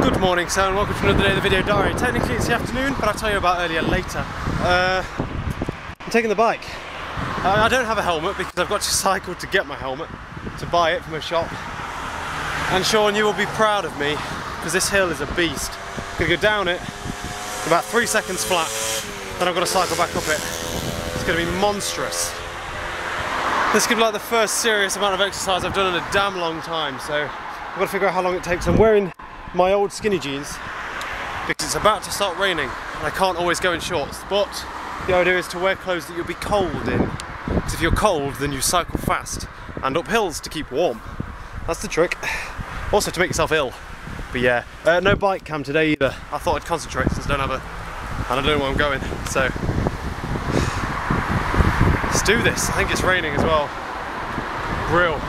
Good morning, sir, and welcome to another day of the video diary. Technically it's the afternoon, but I'll tell you about earlier later. I'm taking the bike. I don't have a helmet because I've got to cycle to get my helmet, to buy it from a shop. And Sean, you will be proud of me, because this hill is a beast. I'm going to go down it, about 3 seconds flat, then I've got to cycle back up it. It's going to be monstrous. This could be like the first serious amount of exercise I've done in a damn long time, so I've got to figure out how long it takes. I'm wearing my old skinny jeans because it's about to start raining and I can't always go in shorts, but the idea is to wear clothes that you'll be cold in, because if you're cold then you cycle fast and up hills to keep warm. That's the trick. Also to make yourself ill. But yeah, no bike cam today either. I thought I'd concentrate since I don't have a, and I don't know where I'm going, so let's do this. I think it's raining as well. Real.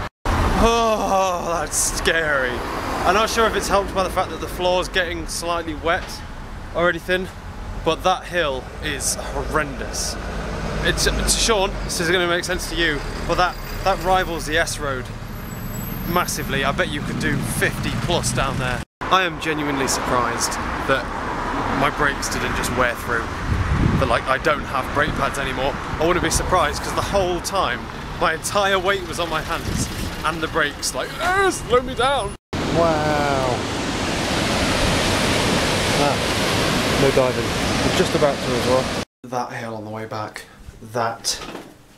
Oh, that's scary. I'm not sure if it's helped by the fact that the floor's getting slightly wet or anything, but that hill is horrendous. It's Sean, this is going to make sense to you, but that rivals the S road massively. I bet you could do 50 plus down there. I am genuinely surprised that my brakes didn't just wear through. That like I don't have brake pads anymore. I wouldn't be surprised because the whole time my entire weight was on my hands and the brakes like, slow me down. Wow. No diving. I'm just about to as well. That hill on the way back. That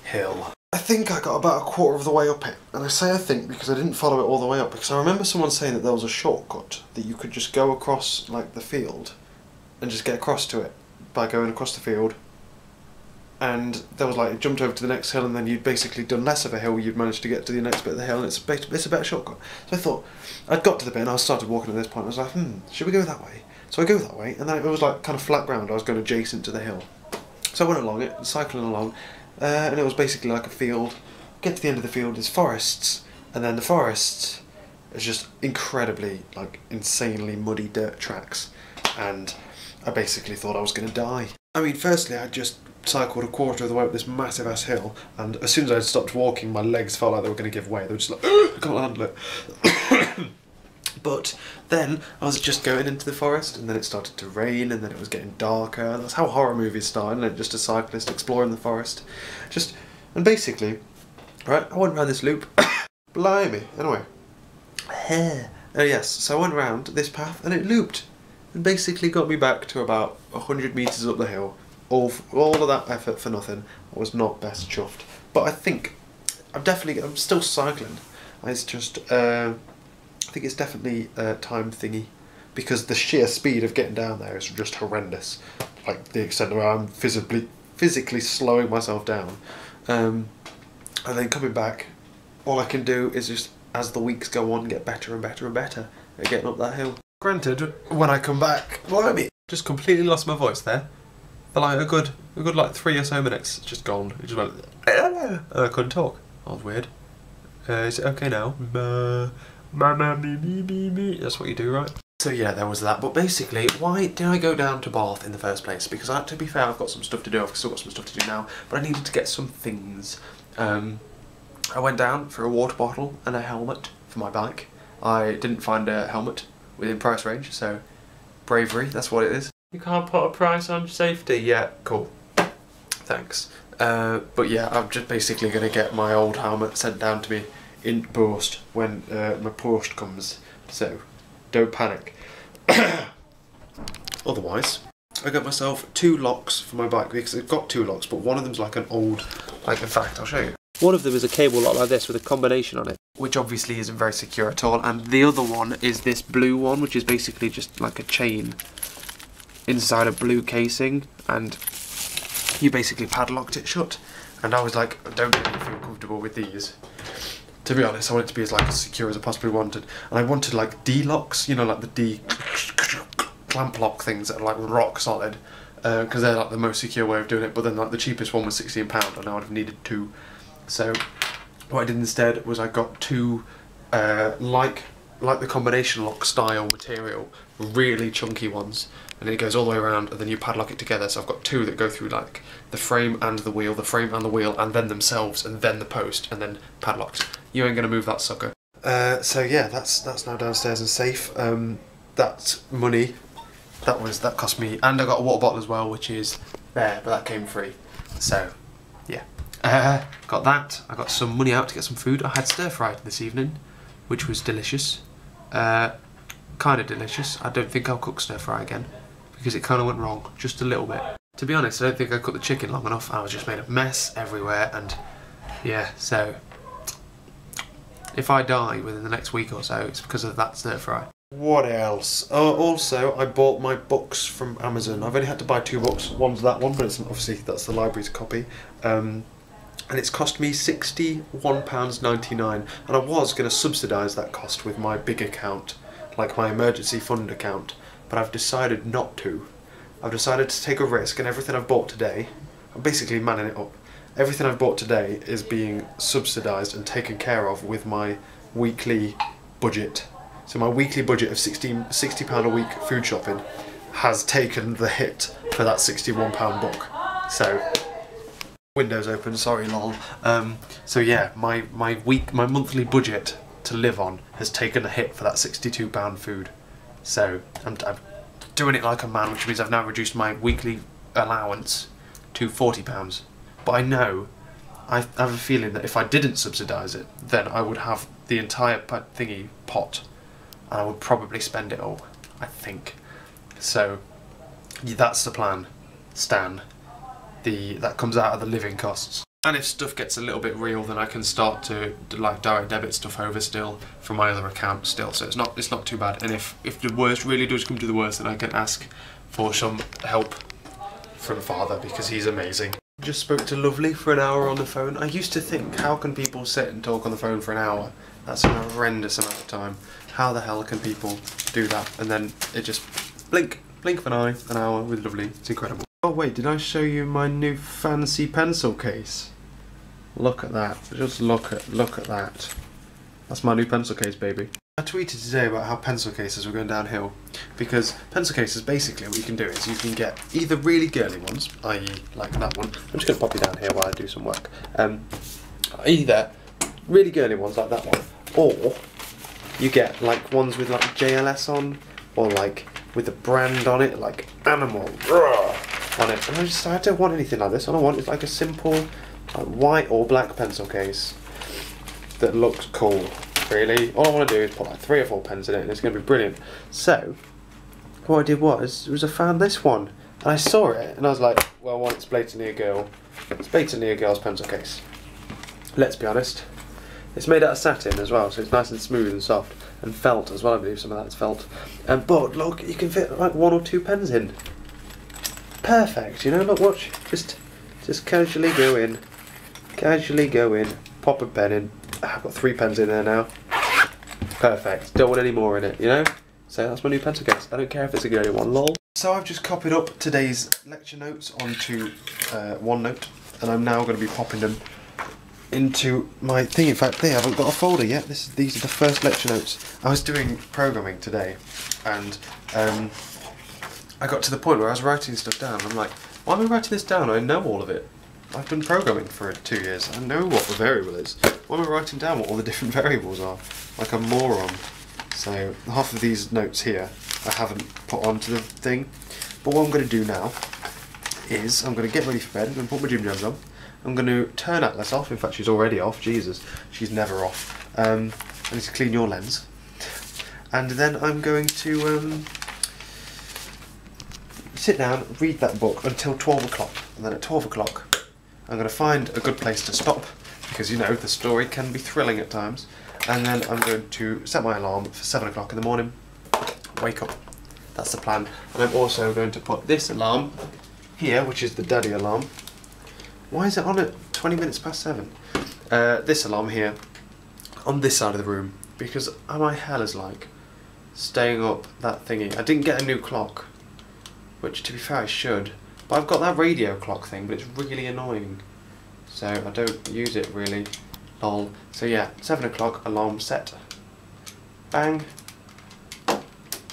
hill. I think I got about a quarter of the way up it. And I say I think because I didn't follow it all the way up, because I remember someone saying that there was a shortcut that you could just go across like the field and just get across to it by going across the field. And there was like, it jumped over to the next hill and then you'd basically done less of a hill, you'd managed to get to the next bit of the hill, and it's a better shortcut. So I thought, I'd got to the bit and I started walking at this point, I was like, should we go that way? So I go that way, and then it was like kind of flat ground, I was going adjacent to the hill. So I went along it, cycling along, and it was basically like a field. Get to the end of the field, there's forests, and then the forests is just incredibly, like, insanely muddy dirt tracks, and I basically thought I was going to die. I mean, firstly, I just cycled a quarter of the way up this massive ass hill, and as soon as I stopped walking, my legs felt like they were going to give way. They were just like, I can't handle it. But then I was just going into the forest, and then it started to rain, and then it was getting darker. That's how horror movies start, isn't it? Just a cyclist exploring the forest. And basically, right, I went around this loop. Blimey. Anyway. Oh yes, so I went round this path, and it looped. And basically got me back to about 100 metres up the hill. All of that effort for nothing. I was not best chuffed. But I think I'm still cycling. It's just, I think it's definitely a time thingy, because the sheer speed of getting down there is just horrendous. Like the extent where I'm physically slowing myself down. And then coming back, all I can do is just, as the weeks go on, get better and better and better at getting up that hill. Granted, when I come back, blimey, just completely lost my voice there. For like a good like 3 or so minutes, it's just gone. It just went, I couldn't talk. That was weird. Is it okay now? That's what you do, right? So yeah, there was that. But basically, why did I go down to Bath in the first place? Because to be fair, I've got some stuff to do. I've still got some stuff to do now, but I needed to get some things. I went down for a water bottle and a helmet for my bike. I didn't find a helmet within price range, so bravery, that's what it is. You can't put a price on safety yet. Cool. Thanks. But yeah, I'm just basically going to get my old helmet sent down to me in post when my post comes, so don't panic. Otherwise, I got myself 2 locks for my bike, because I've got 2 locks, but one of them's like an old, like in fact, I'll show you. One of them is a cable lock like this with a combination on it, which obviously isn't very secure at all, and the other one is this blue one, which is basically just like a chain inside a blue casing, and you basically padlocked it shut. And I was like, I don't really feel comfortable with these. To be honest, I want it to be as secure as I possibly wanted, and I wanted like D-locks, you know, like the D clamp lock things that are like rock solid, because they're like the most secure way of doing it. But then like the cheapest one was £16, and I would have needed 2. So what I did instead was I got 2 like the combination lock style material, really chunky ones, and it goes all the way around, and then you padlock it together. So I've got 2 that go through like the frame and the wheel, and then themselves, and then the post, and then padlocked. You ain't gonna move that sucker. So yeah, that's now downstairs and safe. That's money. That cost me, and I got a water bottle as well, which is there, but that came free. So, yeah. Got that. I got some money out to get some food. I had stir-fry this evening, which was delicious. Kind of delicious. I don't think I'll cook stir-fry again, because it kind of went wrong, just a little bit. To be honest, I don't think I cooked the chicken long enough. I was just made a mess everywhere, and yeah, so if I die within the next week or so, it's because of that stir-fry. What else? Also, I bought my books from Amazon. I've only had to buy 2 books. One's that one, but it's obviously that's the library's copy. And it's cost me £61.99, and I was going to subsidise that cost with my big account, like my emergency fund account, but I've decided not to. I've decided to take a risk, and everything I've bought today, I'm basically manning it up. Everything I've bought today is being subsidised and taken care of with my weekly budget. So my weekly budget of £60 a week food shopping has taken the hit for that £61 book. So, windows open, sorry lol. So yeah, my monthly budget to live on has taken a hit for that £62 food. So I'm doing it like a man, which means I've now reduced my weekly allowance to £40. But I know, I have a feeling that if I didn't subsidise it, then I would have the entire pot, and I would probably spend it all, I think. So yeah, that's the plan, Stan. That comes out of the living costs. And if stuff gets a little bit real, then I can start to like direct debit stuff over still from my other account still. So it's not too bad. And if the worst really does come to the worst, then I can ask for some help from Father, because he's amazing. Just spoke to Lovely for an hour on the phone. I used to think, how can people sit and talk on the phone for an hour? That's an horrendous amount of time. How the hell can people do that? And then it just blink of an eye, an hour with Lovely. It's incredible. Oh wait, did I show you my new fancy pencil case? Look at that. Just look at that. That's my new pencil case, baby. I tweeted today about how pencil cases were going downhill, because pencil cases, basically what you can do is you can get either really girly ones, i.e. like that one. I'm just going to pop you down here while I do some work. Either really girly ones like that one, or you get like ones with like JLS on, or like with a brand on it, like Animal on it. And I don't want anything like this. All I want is like a simple like white or black pencil case that looks cool. Really, all I want to do is put like 3 or 4 pens in it, and it's going to be brilliant. So what I did was I found this one, and I saw it, and I was like, well, it's blatantly a girl. It's blatantly a girl's pencil case. Let's be honest. It's made out of satin as well, so it's nice and smooth and soft, and felt as well. I believe some of that's felt. But look, you can fit like 1 or 2 pens in. Perfect, you know. Look, watch. Just casually go in. Casually go in. Pop a pen in. I've got 3 pens in there now. Perfect. Don't want any more in it, you know? So that's my new pencil case. I don't care if it's a girly one, lol. So I've just copied up today's lecture notes onto OneNote, and I'm now going to be popping them into my thing. In fact, they haven't got a folder yet. These are the first lecture notes. I was doing programming today, and I got to the point where I was writing stuff down. I'm like, why am I writing this down? I know all of it. I've done programming for 2 years. I know what the variable is. Why am I writing down what all the different variables are? Like a moron. So half of these notes here I haven't put onto the thing. But what I'm going to do now is I'm going to get ready for bed. I'm going to put my gym jams on. I'm going to turn Atlas off. In fact, she's already off. Jesus, she's never off. I need to clean your lens. And then I'm going to sit down, read that book until 12 o'clock. And then at 12 o'clock, I'm going to find a good place to stop, because you know the story can be thrilling at times, and then I'm going to set my alarm for 7 o'clock in the morning, wake up. That's the plan. And I'm also going to put this alarm here, which is the daddy alarm. Why is it on at 20 minutes past 7? This alarm here on this side of the room, because my hell is like staying up that thingy. I didn't get a new clock, which to be fair I should. But I've got that radio clock thing, but it's really annoying. So I don't use it really. Lol. So yeah, 7 o'clock, alarm set. Bang.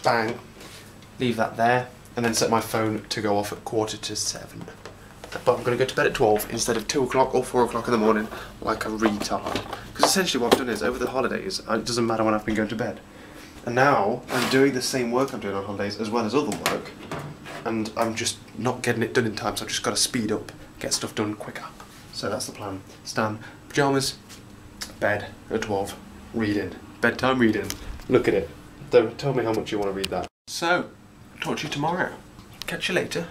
Bang. Leave that there. And then set my phone to go off at 7:15. But I'm going to go to bed at 12 instead of 2 o'clock or 4 o'clock in the morning like a retard. Because essentially what I've done is, over the holidays, it doesn't matter when I've been going to bed. And now I'm doing the same work I'm doing on holidays as well as other work, and I'm just not getting it done in time, so I've just got to speed up, get stuff done quicker. So that's the plan. Stan, pyjamas, bed at 12, reading, bedtime reading. Look at it. Tell me how much you want to read that. So, talk to you tomorrow. Catch you later.